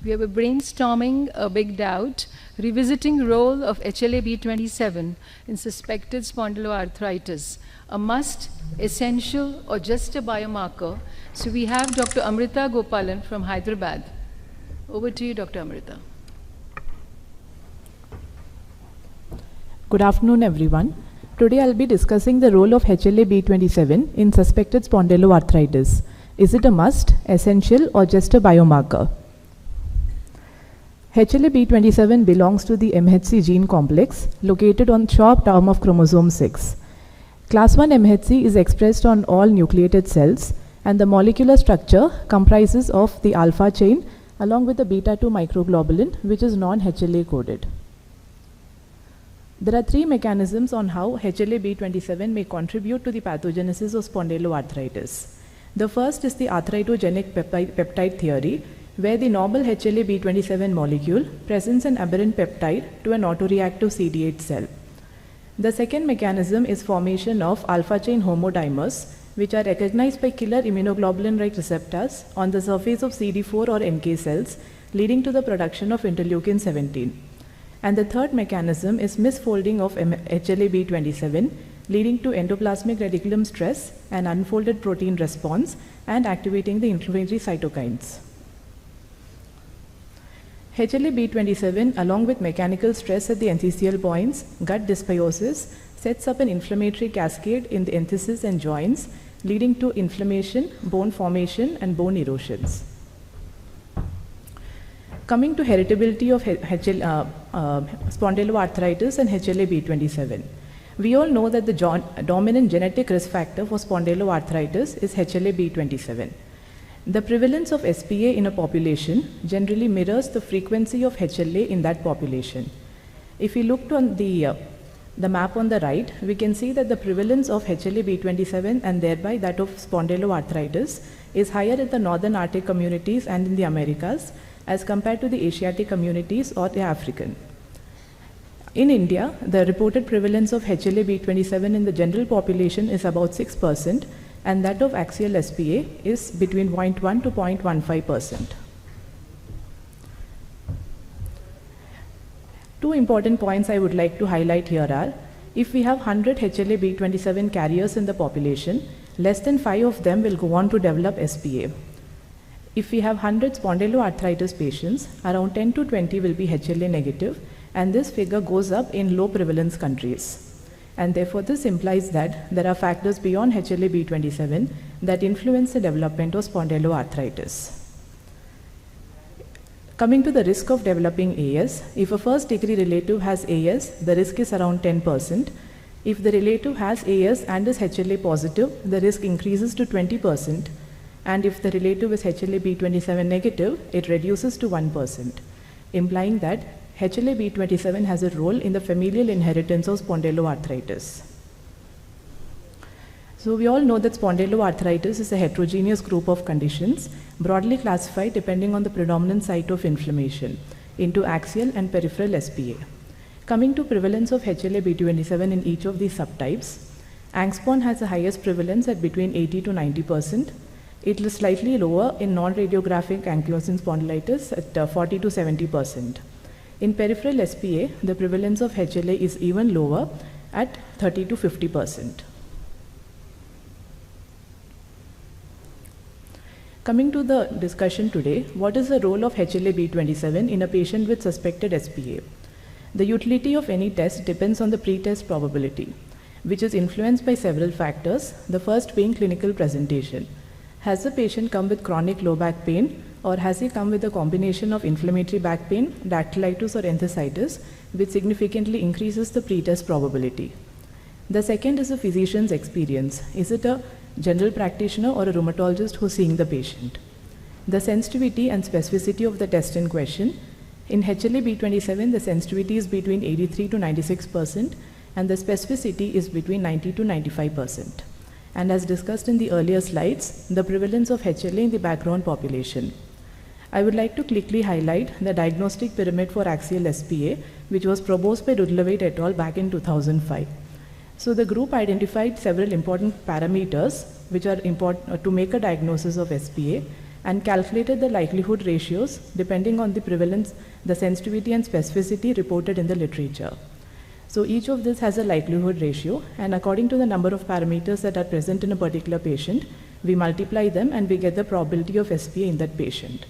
We are brainstorming a big doubt, revisiting role of HLA-B27 in suspected spondyloarthritis, a must, essential, or just a biomarker. So we have Dr. AMIRTHA GOPALAN from Hyderabad. Over to you, Dr. AMIRTHA. Good afternoon, everyone. Today I'll be discussing the role of HLA-B27 in suspected spondyloarthritis. Is it a must, essential, or just a biomarker? HLA-B27 belongs to the MHC gene complex located on chopped arm of chromosome 6. Class 1 MHC is expressed on all nucleated cells, and the molecular structure comprises of the alpha chain along with the beta-2 microglobulin, which is non-HLA coded. There are three mechanisms on how HLA-B27 may contribute to the pathogenesis of spondyloarthritis. The first is the arthritogenic peptide theory, where the normal HLA-B27 molecule presents an aberrant peptide to an autoreactive CD8 cell. The second mechanism is formation of alpha chain homodimers, which are recognized by killer immunoglobulin-like receptors on the surface of CD4 or NK cells, leading to the production of interleukin 17. And the third mechanism is misfolding of HLA-B27, leading to endoplasmic reticulum stress and unfolded protein response and activating the inflammatory cytokines. HLA-B27, along with mechanical stress at the enthesial points, gut dysbiosis, sets up an inflammatory cascade in the entheses and joints, leading to inflammation, bone formation, and bone erosions. Coming to heritability of spondyloarthritis and HLA-B27. We all know that the dominant genetic risk factor for spondyloarthritis is HLA-B27. The prevalence of SPA in a population generally mirrors the frequency of HLA in that population. If we look on the map on the right, we can see that the prevalence of HLA-B27 and thereby that of spondyloarthritis is higher in the northern Arctic communities and in the Americas as compared to the Asiatic communities or the African. In India, the reported prevalence of HLA-B27 in the general population is about 6%, and that of axial SPA is between 0.1 to 0.15%. Two important points I would like to highlight here are, if we have 100 HLA-B27 carriers in the population, less than 5 of them will go on to develop SPA. If we have 100 spondyloarthritis patients, around 10 to 20 will be HLA negative, and this figure goes up in low prevalence countries. And therefore, this implies that there are factors beyond HLA-B27 that influence the development of spondyloarthritis. Coming to the risk of developing AS, if a first degree relative has AS, the risk is around 10%. If the relative has AS and is HLA positive, the risk increases to 20%. And if the relative is HLA-B27 negative, it reduces to 1%, implying that HLA-B27 has a role in the familial inheritance of spondyloarthritis. So we all know that spondyloarthritis is a heterogeneous group of conditions, broadly classified depending on the predominant site of inflammation, into axial and peripheral SPA. Coming to prevalence of HLA-B27 in each of these subtypes, angstpon has the highest prevalence at between 80 to 90%. It is slightly lower in non-radiographic ankylosing spondylitis at 40 to 70%. In peripheral SPA, the prevalence of HLA is even lower at 30 to 50%. Coming to the discussion today, what is the role of HLA-B27 in a patient with suspected SPA? The utility of any test depends on the pretest probability, which is influenced by several factors, the first being clinical presentation. Has the patient come with chronic low back pain, or has he come with a combination of inflammatory back pain, dactylitis or enthesitis, which significantly increases the pretest probability? The second is the physician's experience. Is it a general practitioner or a rheumatologist who's seeing the patient? The sensitivity and specificity of the test in question. In HLA-B27, the sensitivity is between 83 to 96%, and the specificity is between 90 to 95%. And as discussed in the earlier slides, the prevalence of HLA in the background population. I would like to quickly highlight the diagnostic pyramid for axial SPA, which was proposed by Rudlavait et al. Back in 2005. So the group identified several important parameters which are important to make a diagnosis of SPA, and calculated the likelihood ratios depending on the prevalence, the sensitivity and specificity reported in the literature. So each of this has a likelihood ratio, and according to the number of parameters that are present in a particular patient, we multiply them and we get the probability of SPA in that patient.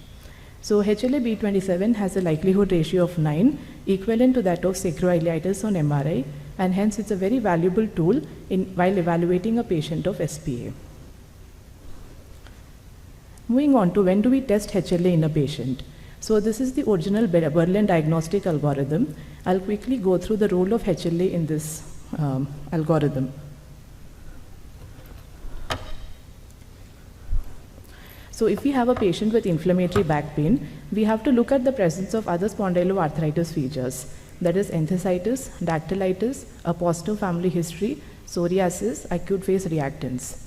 So HLA-B27 has a likelihood ratio of 9, equivalent to that of sacroiliitis on MRI, and hence it's a very valuable tool while evaluating a patient of SPA. Moving on to when do we test HLA in a patient. So this is the original Berlin diagnostic algorithm. I'll quickly go through the role of HLA in this algorithm. So if we have a patient with inflammatory back pain, we have to look at the presence of other spondyloarthritis features, that is enthesitis, dactylitis, a positive family history, psoriasis, acute phase reactants.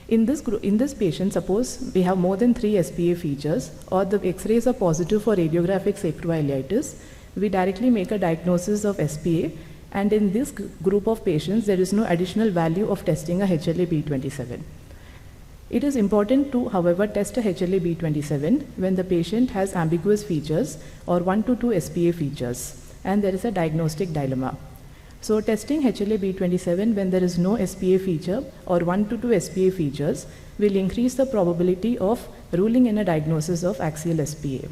In this patient, suppose we have more than 3 SPA features, or the X-rays are positive for radiographic sacroiliitis, we directly make a diagnosis of SPA, and in this group of patients, there is no additional value of testing a HLA-B27. It is important to, however, test a HLA-B27 when the patient has ambiguous features or 1 to 2 SPA features, and there is a diagnostic dilemma. So testing HLA-B27 when there is no SPA feature or 1 to 2 SPA features will increase the probability of ruling in a diagnosis of axial SPA.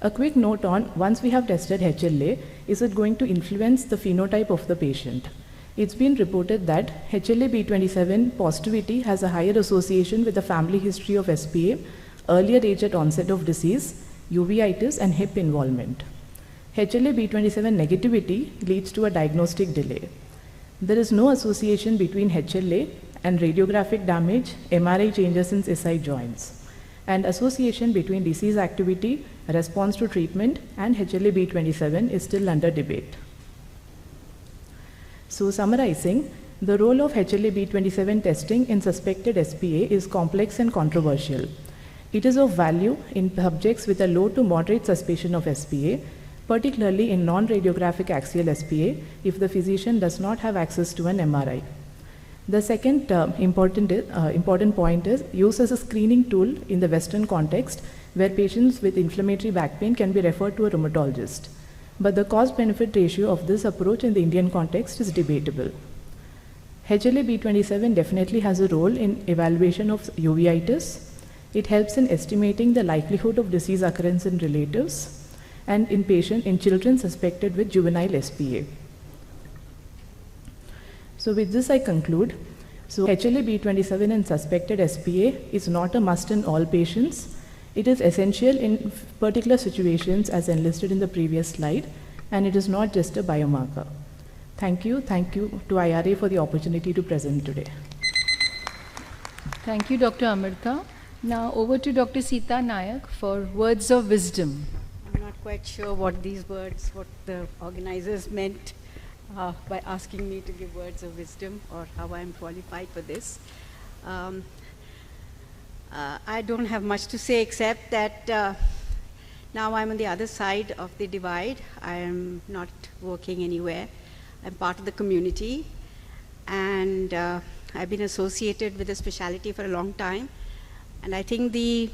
A quick note on, once we have tested HLA, is it going to influence the phenotype of the patient? It's been reported that HLA-B27 positivity has a higher association with the family history of SPA, earlier age at onset of disease, uveitis, and hip involvement. HLA-B27 negativity leads to a diagnostic delay. There is no association between HLA and radiographic damage, MRI changes in SI joints, and association between disease activity, response to treatment, and HLA-B27 is still under debate. So summarizing, the role of HLA-B27 testing in suspected SPA is complex and controversial. It is of value in subjects with a low to moderate suspicion of SPA, particularly in non-radiographic axial SPA if the physician does not have access to an MRI. The second important point is use as a screening tool in the Western context where patients with inflammatory back pain can be referred to a rheumatologist. But the cost-benefit ratio of this approach in the Indian context is debatable. HLA-B27 definitely has a role in evaluation of uveitis. It helps in estimating the likelihood of disease occurrence in relatives and in children suspected with juvenile SPA. So with this I conclude. So HLA-B27 in suspected SPA is not a must in all patients. It is essential in particular situations as enlisted in the previous slide, and it is not just a biomarker. Thank you to IRA for the opportunity to present today. Thank you, Dr. AMIRTHA. Now over to Dr. SITA NAIK for words of wisdom. I'm not quite sure what these words, what the organizers meant by asking me to give words of wisdom, or how I'm qualified for this. I don't have much to say except that now I'm on the other side of the divide. I am not working anywhere. I'm part of the community, and I've been associated with the specialty for a long time. And I think the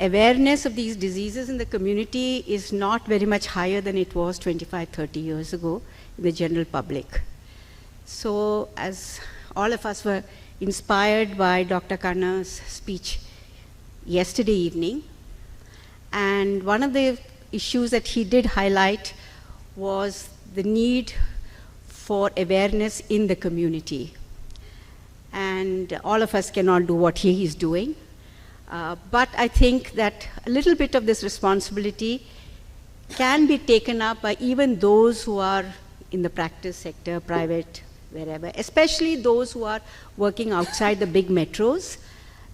awareness of these diseases in the community is not very much higher than it was 25, 30 years ago in the general public. So as all of us were inspired by Dr. Karna's speech yesterday evening, and one of the issues that he did highlight was the need for awareness in the community. And all of us cannot do what he is doing, but I think that a little bit of this responsibility can be taken up by even those who are in the practice sector, private, wherever, especially those who are working outside the big metros,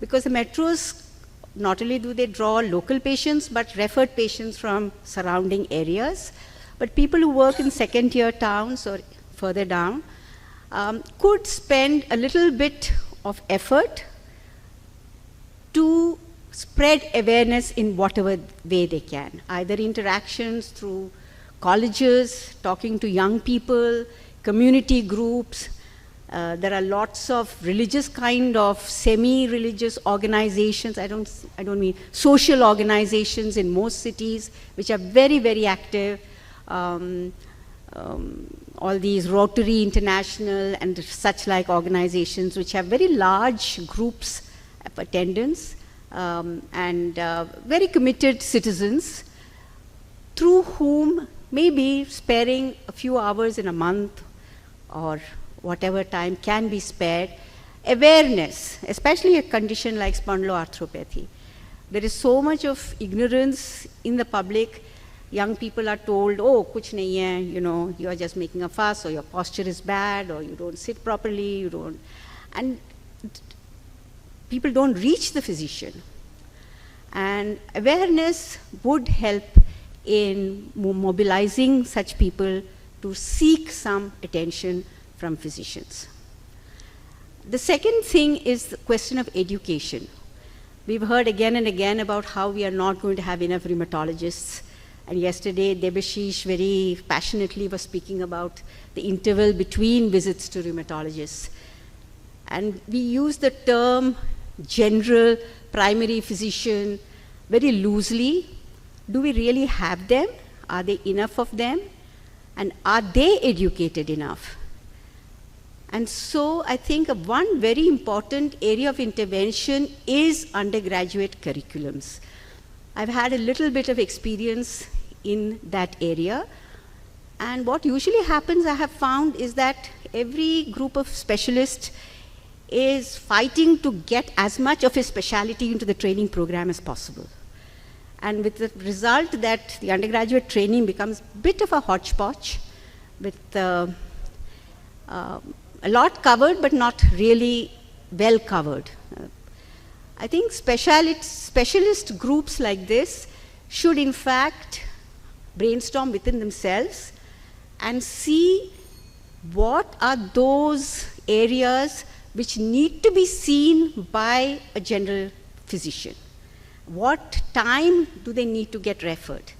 because the metros, not only do they draw local patients, but referred patients from surrounding areas, but people who work in second-tier towns or further down could spend a little bit of effort to spread awareness in whatever way they can, either interactions through colleges, talking to young people, community groups, There are lots of religious kind of semi-religious organizations, I don't mean social organizations in most cities, which are very, very active. All these Rotary International and such like organizations which have very large groups of attendance and very committed citizens, through whom maybe sparing a few hours in a month or whatever time can be spared, awareness, especially a condition like spondyloarthropathy. There is so much of ignorance in the public. Young people are told, oh, kuch nahi hai, you know, you are just making a fuss, or your posture is bad, or you don't sit properly, you don't. And people don't reach the physician. And awareness would help in mobilizing such people to seek some attention from physicians. The second thing is the question of education. We've heard again and again about how we are not going to have enough rheumatologists. And yesterday, Debashish very passionately was speaking about the interval between visits to rheumatologists. And we use the term general primary physician very loosely. Do we really have them? Are there enough of them? And are they educated enough? And so I think one very important area of intervention is undergraduate curriculums. I've had a little bit of experience in that area. And what usually happens, I have found, is that every group of specialists is fighting to get as much of a specialty into the training program as possible. And with the result that the undergraduate training becomes a bit of a hodgepodge with a lot covered but not really well covered. I think specialist groups like this should in fact brainstorm within themselves and see what are those areas which need to be seen by a general physician. What time do they need to get referred?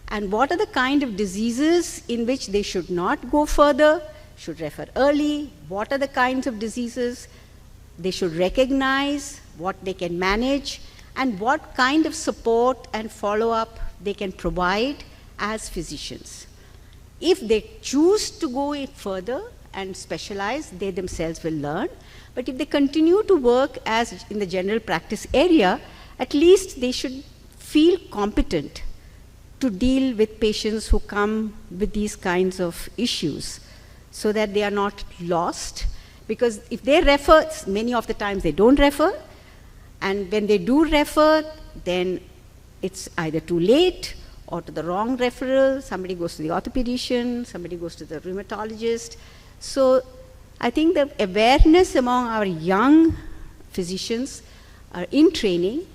And what are the kind of diseases in which they should not go further, should refer early? What are the kinds of diseases they should recognize, what they can manage, and what kind of support and follow-up they can provide as physicians. If they choose to go further and specialize, they themselves will learn. But if they continue to work as in the general practice area, at least they should feel competent to deal with patients who come with these kinds of issues so that they are not lost. Because if they refer, many of the times they don't refer, and when they do refer, then it's either too late or to the wrong referral. Somebody goes to the orthopedician, somebody goes to the rheumatologist. So I think the awareness among our young physicians in training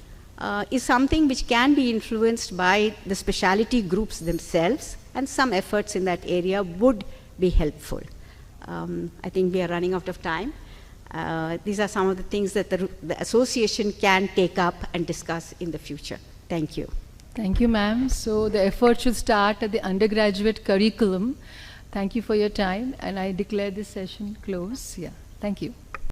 is something which can be influenced by the specialty groups themselves, and some efforts in that area would be helpful. I think we are running out of time. These are some of the things that the association can take up and discuss in the future. Thank you. Thank you, ma'am. So the effort should start at the undergraduate curriculum. Thank you for your time, and I declare this session closed. Yeah, thank you.